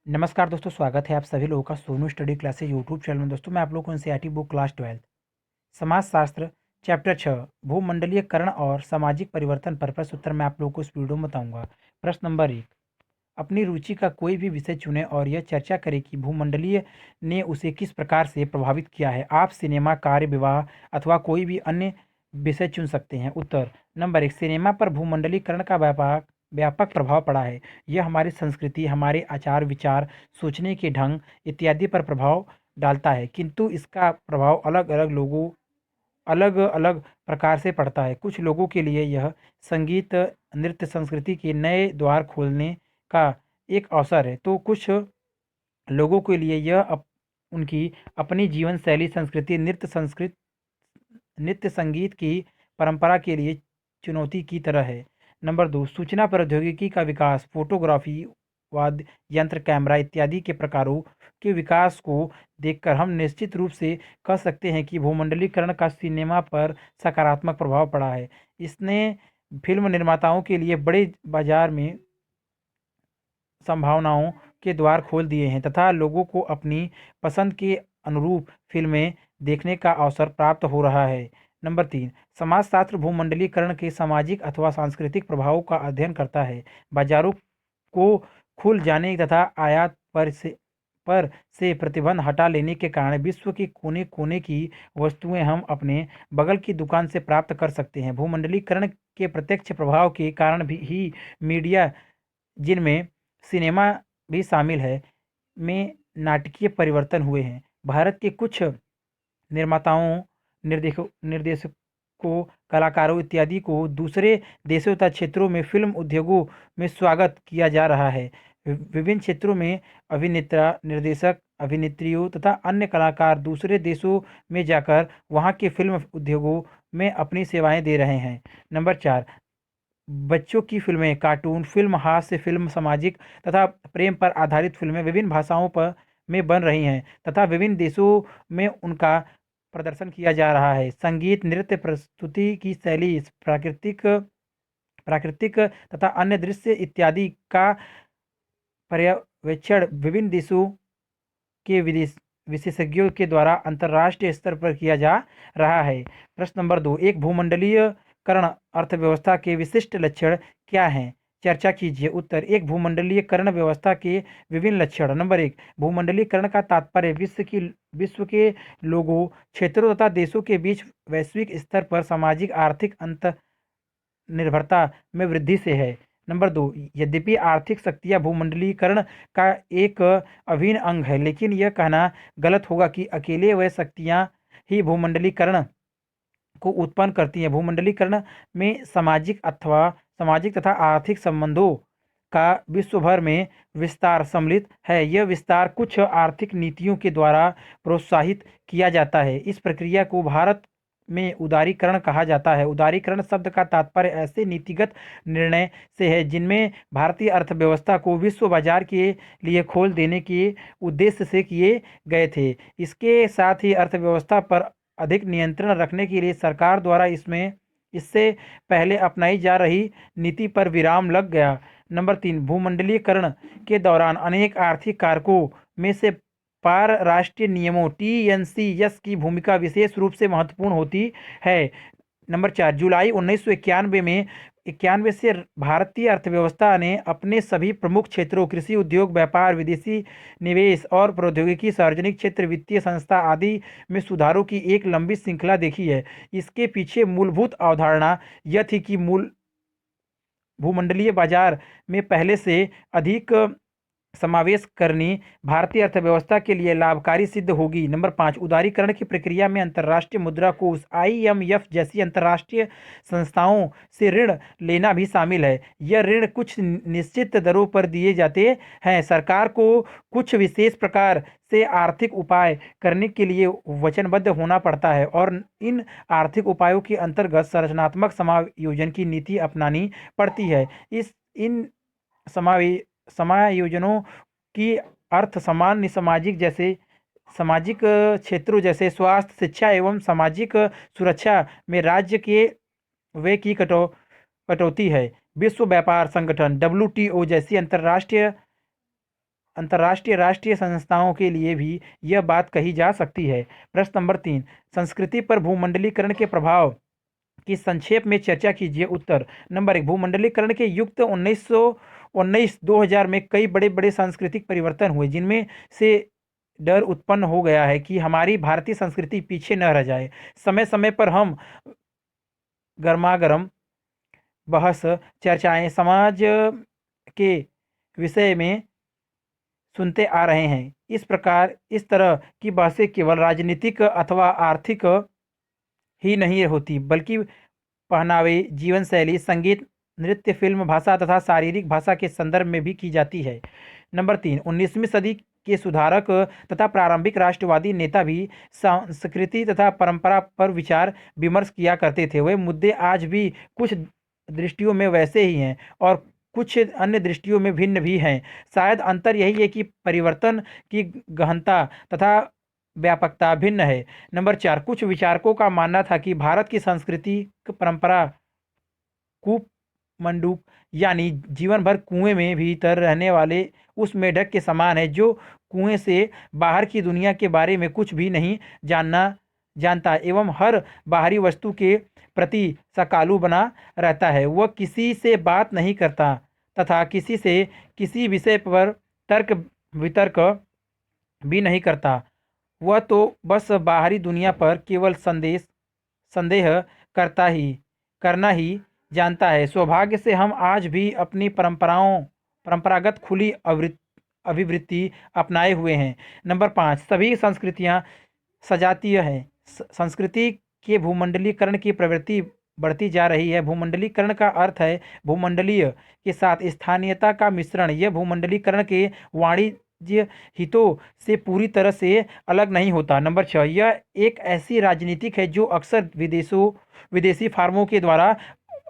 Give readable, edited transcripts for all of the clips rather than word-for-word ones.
नमस्कार दोस्तों, स्वागत है आप सभी लोगों का Sonu study classes YouTube channel में। दोस्तों मैं आप लोगों को एनसीईआरटी बुक क्लास 12 समाजशास्त्र चैप्टर 6 भूमंडलीयकरण और सामाजिक परिवर्तन पर प्रश्न उत्तर मैं आप लोगों को इस वीडियो में बताऊंगा। प्रश्न नंबर 1, अपनी रुचि का कोई भी विषय चुनें और यह चर्चा करें कि भूमंडलीय ने उसे किस प्रकार से प्रभावित किया है। आप सिनेमा, कार्य, विवाह अथवा कोई भी अन्य विषय चुन सकते हैं। उत्तर नंबर 1, सिनेमा पर भूमंडलीकरण का व्यापक व्यापक प्रभाव पड़ा है। यह हमारी संस्कृति, हमारे आचार विचार, सोचने के ढंग इत्यादि पर प्रभाव डालता है, किंतु इसका प्रभाव अलग अलग प्रकार से पड़ता है। कुछ लोगों के लिए यह संगीत, नृत्य, संस्कृति के नए द्वार खोलने का एक अवसर है, तो कुछ लोगों के लिए यह उनकी अपनी जीवन शैली, संस्कृति, नृत्य संगीत की परंपरा के लिए चुनौती की तरह है। नंबर 2, सूचना प्रौद्योगिकी का विकास, फोटोग्राफी, वाद्य यंत्र, कैमरा इत्यादि के प्रकारों के विकास को देखकर हम निश्चित रूप से कह सकते हैं कि भूमंडलीकरण का सिनेमा पर सकारात्मक प्रभाव पड़ा है। इसने फिल्म निर्माताओं के लिए बड़े बाजार में संभावनाओं के द्वार खोल दिए हैं तथा लोगों को अपनी पसंद के अनुरूप फिल्में देखने का अवसर प्राप्त हो रहा है। नंबर 3, समाजशास्त्र भूमंडलीकरण के सामाजिक अथवा सांस्कृतिक प्रभावों का अध्ययन करता है। बाजारों को खुल जाने तथा आयात पर से प्रतिबंध हटा लेने के कारण विश्व के कोने कोने की वस्तुएं हम अपने बगल की दुकान से प्राप्त कर सकते हैं। भूमंडलीकरण के प्रत्यक्ष प्रभाव के कारण भी ही मीडिया, जिनमें सिनेमा भी शामिल है, में नाटकीय परिवर्तन हुए हैं। भारत के कुछ निर्माताओं, निर्देशकों, कलाकारों इत्यादि को दूसरे देशों तथा क्षेत्रों में फिल्म उद्योगों में स्वागत किया जा रहा है। विभिन्न क्षेत्रों में अभिनेता, निर्देशक, अभिनेत्रियों तथा अन्य कलाकार दूसरे देशों में जाकर वहां के फिल्म उद्योगों में अपनी सेवाएं दे रहे हैं। नंबर 4, बच्चों की फिल्में, कार्टून फिल्म, हास्य फिल्म, सामाजिक तथा प्रेम पर आधारित फिल्में विभिन्न भाषाओं पर में बन रही हैं तथा विभिन्न देशों में उनका प्रदर्शन किया जा रहा है। संगीत, नृत्य, प्रस्तुति की शैली, प्राकृतिक प्राकृतिक तथा अन्य दृश्य इत्यादि का पर्यवेक्षण विभिन्न देशों के विदेश विशेषज्ञों के द्वारा अंतर्राष्ट्रीय स्तर पर किया जा रहा है। प्रश्न नंबर 2, एक भूमंडलीयकरण अर्थव्यवस्था के विशिष्ट लक्षण क्या हैं? चर्चा कीजिए। उत्तर, एक भूमंडलीयकरण व्यवस्था के विभिन्न लक्षण। नंबर 1, भूमंडलीकरण का तात्पर्य विश्व के लोगों, क्षेत्रों तथा देशों के बीच वैश्विक स्तर पर सामाजिक आर्थिक अंतर निर्भरता में वृद्धि से है। नंबर 2, यद्यपि आर्थिक शक्तियाँ भूमंडलीकरण का एक अभिन्न अंग है, लेकिन यह कहना गलत होगा कि अकेले वह शक्तियाँ ही भूमंडलीकरण को उत्पन्न करती हैं। भूमंडलीकरण में सामाजिक तथा आर्थिक संबंधों का विश्व भर में विस्तार सम्मिलित है। यह विस्तार कुछ आर्थिक नीतियों के द्वारा प्रोत्साहित किया जाता है। इस प्रक्रिया को भारत में उदारीकरण कहा जाता है। उदारीकरण शब्द का तात्पर्य ऐसे नीतिगत निर्णय से है जिनमें भारतीय अर्थव्यवस्था को विश्व बाजार के लिए खोल देने के उद्देश्य से किए गए थे। इसके साथ ही अर्थव्यवस्था पर अधिक नियंत्रण रखने के लिए सरकार द्वारा इससे पहले अपनाई जा रही नीति पर विराम लग गया। नंबर 3, भूमंडलीकरण के दौरान अनेक आर्थिक कारकों में से पार राष्ट्रीय नियमों टीएनसीएस की भूमिका विशेष रूप से महत्वपूर्ण होती है। नंबर 4, जुलाई 1991 में 91 से भारतीय अर्थव्यवस्था ने अपने सभी प्रमुख क्षेत्रों कृषि, उद्योग, व्यापार, विदेशी निवेश और प्रौद्योगिकी, सार्वजनिक क्षेत्र, वित्तीय संस्था आदि में सुधारों की एक लंबी श्रृंखला देखी है। इसके पीछे मूलभूत अवधारणा यह थी कि भूमंडलीय बाजार में पहले से अधिक समावेश करनी भारतीय अर्थव्यवस्था के लिए लाभकारी सिद्ध होगी। नंबर 5, उदारीकरण की प्रक्रिया में अंतर्राष्ट्रीय मुद्रा कोष आईएमएफ जैसी अंतर्राष्ट्रीय संस्थाओं से ऋण लेना भी शामिल है। यह ऋण कुछ निश्चित दरों पर दिए जाते हैं। सरकार को कुछ विशेष प्रकार से आर्थिक उपाय करने के लिए वचनबद्ध होना पड़ता है और इन आर्थिक उपायों के अंतर्गत संरचनात्मक समायोजन की नीति अपनानी पड़ती है। इस इन समायोजनों की अर्थ सामान्य सामाजिक क्षेत्रों जैसे स्वास्थ्य, शिक्षा एवं सामाजिक सुरक्षा में राज्य के व्यय की कटौती है। विश्व व्यापार संगठन डब्ल्यूटीओ जैसी अंतर्राष्ट्रीय अंतर्राष्ट्रीय राष्ट्रीय संस्थाओं के लिए भी यह बात कही जा सकती है। प्रश्न नंबर 3, संस्कृति पर भूमंडलीकरण के प्रभाव की संक्षेप में चर्चा कीजिए। उत्तर। नंबर 1, भूमंडलीकरण के युक्त 1919-2000 में कई बड़े बड़े सांस्कृतिक परिवर्तन हुए, जिनमें से डर उत्पन्न हो गया है कि हमारी भारतीय संस्कृति पीछे न रह जाए। समय समय पर हम गर्मागर्म बहस चर्चाएं समाज के विषय में सुनते आ रहे हैं। इस तरह की बहसें केवल राजनीतिक अथवा आर्थिक ही नहीं होती, बल्कि पहनावे, जीवन शैली, संगीत, नृत्य, फिल्म, भाषा तथा शारीरिक भाषा के संदर्भ में भी की जाती है। नंबर 3, 19वीं सदी के सुधारक तथा प्रारंभिक राष्ट्रवादी नेता भी संस्कृति तथा परंपरा पर विचार विमर्श किया करते थे। वे मुद्दे आज भी कुछ दृष्टियों में वैसे ही हैं और कुछ अन्य दृष्टियों में भिन्न भी हैं। शायद अंतर यही है कि परिवर्तन की गहनता तथा व्यापकता भिन्न है। नंबर 4, कुछ विचारकों का मानना था कि भारत की सांस्कृतिक परंपरा कूप मंडूक यानी जीवन भर कुएं में भीतर रहने वाले उस मेढक के समान है जो कुएं से बाहर की दुनिया के बारे में कुछ भी नहीं जानता एवं हर बाहरी वस्तु के प्रति सकालू बना रहता है। वह किसी से बात नहीं करता तथा किसी से किसी विषय पर तर्क वितर्क भी नहीं करता। वह तो बस बाहरी दुनिया पर केवल संदेह करना ही जानता है। सौभाग्य से हम आज भी अपनी परंपरागत खुली अभिवृत्ति अपनाए हुए हैं। नंबर 5, सभी संस्कृतियां सजातीय हैं। संस्कृति के भूमंडलीकरण की प्रवृत्ति बढ़ती जा रही है। भूमंडलीकरण का अर्थ है भूमंडलीय के साथ स्थानीयता का मिश्रण। यह भूमंडलीकरण के वाणिज्य हितों से पूरी तरह से अलग नहीं होता। नंबर 6, यह एक ऐसी राजनीतिक है जो अक्सर विदेशी फार्मों के द्वारा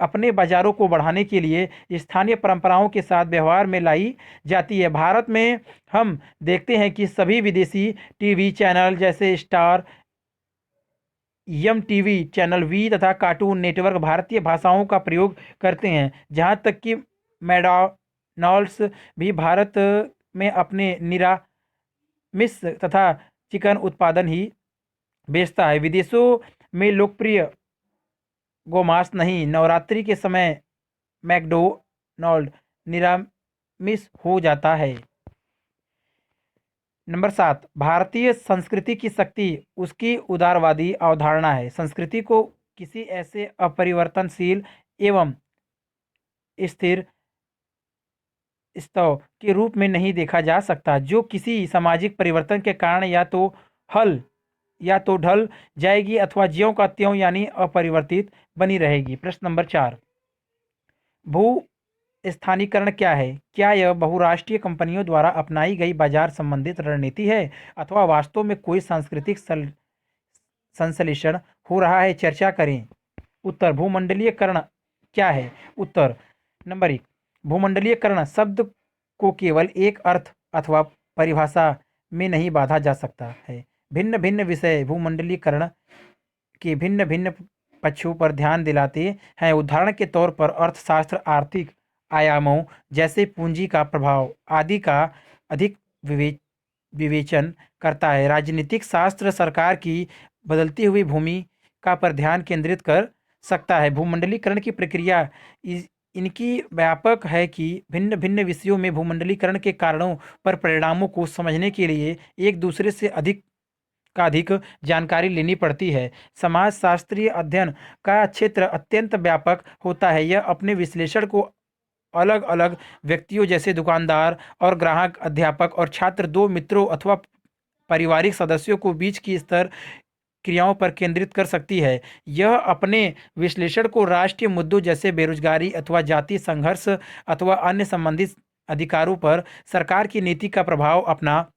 अपने बाजारों को बढ़ाने के लिए स्थानीय परंपराओं के साथ व्यवहार में लाई जाती है। भारत में हम देखते हैं कि सभी विदेशी टीवी चैनल जैसे स्टार, टीवी चैनल वी तथा कार्टून नेटवर्क भारतीय भाषाओं का प्रयोग करते हैं। जहां तक कि मैकडॉनल्ड्स भी भारत में अपने निरामिष तथा चिकन उत्पादन ही बेचता है। विदेशों में लोकप्रिय गोमांस नहीं, नवरात्रि के समय मैकडोनाल्ड निरामिष हो जाता है। नंबर 7, भारतीय संस्कृति की शक्ति उसकी उदारवादी अवधारणा है। संस्कृति को किसी ऐसे अपरिवर्तनशील एवं स्थिर स्तव के रूप में नहीं देखा जा सकता जो किसी सामाजिक परिवर्तन के कारण या तो ढल जाएगी अथवा ज्यों का त्यों यानी अपरिवर्तित बनी रहेगी। प्रश्न नंबर 4, भू स्थानीकरण क्या है? क्या यह बहुराष्ट्रीय कंपनियों द्वारा अपनाई गई बाजार संबंधित रणनीति है अथवा वास्तव में कोई सांस्कृतिक संश्लेषण हो रहा है? चर्चा करें। उत्तर, भूमंडलीयकरण क्या है? उत्तर नंबर 1, भूमंडलीयकरण शब्द को केवल एक अर्थ अथवा परिभाषा में नहीं बांधा जा सकता है। भिन्न भिन्न विषय भूमंडलीकरण के भिन्न भिन्न पक्षों पर ध्यान दिलाते हैं। उदाहरण के तौर पर अर्थशास्त्र आर्थिक आयामों जैसे पूंजी का प्रभाव आदि का अधिक विवेचन करता है। राजनीतिक शास्त्र सरकार की बदलती हुई भूमिका पर ध्यान केंद्रित कर सकता है। भूमंडलीकरण की प्रक्रिया इनकी व्यापक है कि भिन्न भिन्न विषयों में भूमंडलीकरण के कारणों पर परिणामों को समझने के लिए एक दूसरे से अधिक जानकारी लेनी पड़ती है। समाजशास्त्रीय अध्ययन का क्षेत्र अत्यंत व्यापक होता है। यह अपने विश्लेषण को अलग अलग व्यक्तियों जैसे दुकानदार और ग्राहक, अध्यापक और छात्र, दो मित्रों अथवा पारिवारिक सदस्यों को बीच की स्तर क्रियाओं पर केंद्रित कर सकती है। यह अपने विश्लेषण को राष्ट्रीय मुद्दों जैसे बेरोजगारी अथवा जातीय संघर्ष अथवा अन्य संबंधित अधिकारों पर सरकार की नीति का प्रभाव, अपना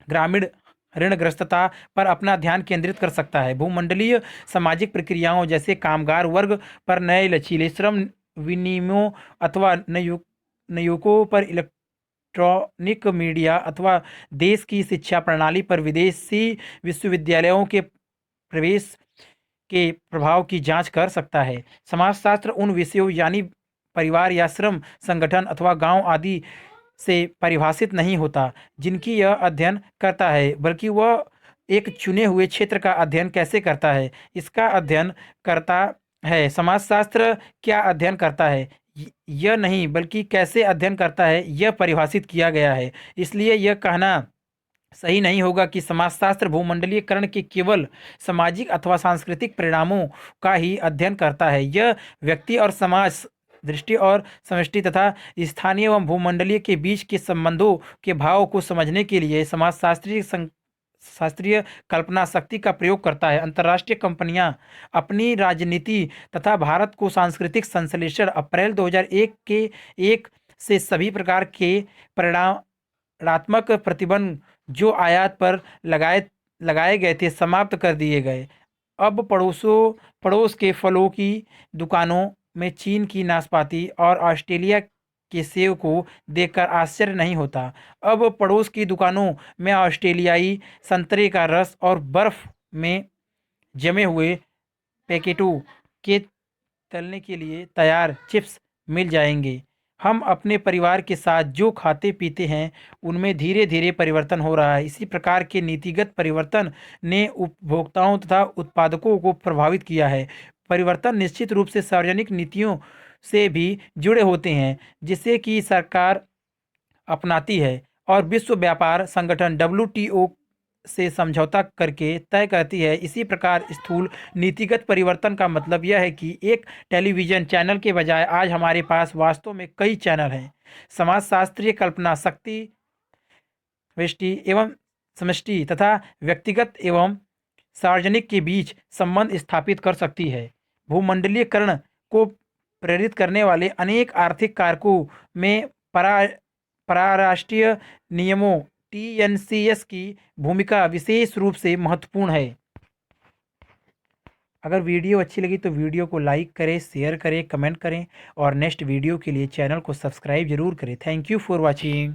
ग्रामीण ऋणग्रस्तता पर अपना ध्यान केंद्रित कर सकता है। भूमंडलीय सामाजिक प्रक्रियाओं जैसे कामगार वर्ग पर नए लचीले श्रम विनिमयों अथवा नियोगों पर इलेक्ट्रॉनिक मीडिया अथवा देश की शिक्षा प्रणाली पर विदेशी विश्वविद्यालयों के प्रवेश के प्रभाव की जांच कर सकता है। समाजशास्त्र उन विषयों यानी परिवार या श्रम संगठन अथवा गांव आदि से परिभाषित नहीं होता जिनकी यह अध्ययन करता है, बल्कि वह एक चुने हुए क्षेत्र का अध्ययन कैसे करता है, इसका अध्ययन करता है। समाजशास्त्र क्या अध्ययन करता है, यह नहीं बल्कि कैसे अध्ययन करता है यह परिभाषित किया गया है। इसलिए यह कहना सही नहीं होगा कि समाजशास्त्र भूमंडलीयकरण के केवल सामाजिक अथवा सांस्कृतिक परिणामों का ही अध्ययन करता है। यह व्यक्ति और समाज, दृष्टि और समष्टि तथा स्थानीय एवं भूमंडलीय के बीच के संबंधों के भाव को समझने के लिए शास्त्रीय कल्पना शक्ति का प्रयोग करता है। अंतर्राष्ट्रीय कंपनियां अपनी राजनीति तथा भारत को सांस्कृतिक संश्लेषण अप्रैल 2001 के एक से सभी प्रकार के परिणामात्मक प्रतिबंध जो आयात पर लगाए गए थे समाप्त कर दिए गए। अब पड़ोस के फलों की दुकानों में चीन की नाशपाती और ऑस्ट्रेलिया के सेब को देखकर आश्चर्य नहीं होता। अब पड़ोस की दुकानों में ऑस्ट्रेलियाई संतरे का रस और बर्फ में जमे हुए पैकेटों के तलने के लिए तैयार चिप्स मिल जाएंगे। हम अपने परिवार के साथ जो खाते पीते हैं उनमें धीरे धीरे परिवर्तन हो रहा है। इसी प्रकार के नीतिगत परिवर्तन ने उपभोक्ताओं तथा उत्पादकों को प्रभावित किया है। परिवर्तन निश्चित रूप से सार्वजनिक नीतियों से भी जुड़े होते हैं जिसे कि सरकार अपनाती है और विश्व व्यापार संगठन WTO से समझौता करके तय करती है। इसी प्रकार स्थूल नीतिगत परिवर्तन का मतलब यह है कि एक टेलीविजन चैनल के बजाय आज हमारे पास वास्तव में कई चैनल हैं। समाजशास्त्रीय कल्पना शक्ति व्यष्टि एवं समष्टि तथा व्यक्तिगत एवं सार्वजनिक के बीच संबंध स्थापित कर सकती है। भूमंडलीयकरण को प्रेरित करने वाले अनेक आर्थिक कारकों में पराराष्ट्रीय नियमों TNCS की भूमिका विशेष रूप से महत्वपूर्ण है। अगर वीडियो अच्छी लगी तो वीडियो को लाइक करें, शेयर करें, कमेंट करें और नेक्स्ट वीडियो के लिए चैनल को सब्सक्राइब जरूर करें। Thank you for watching.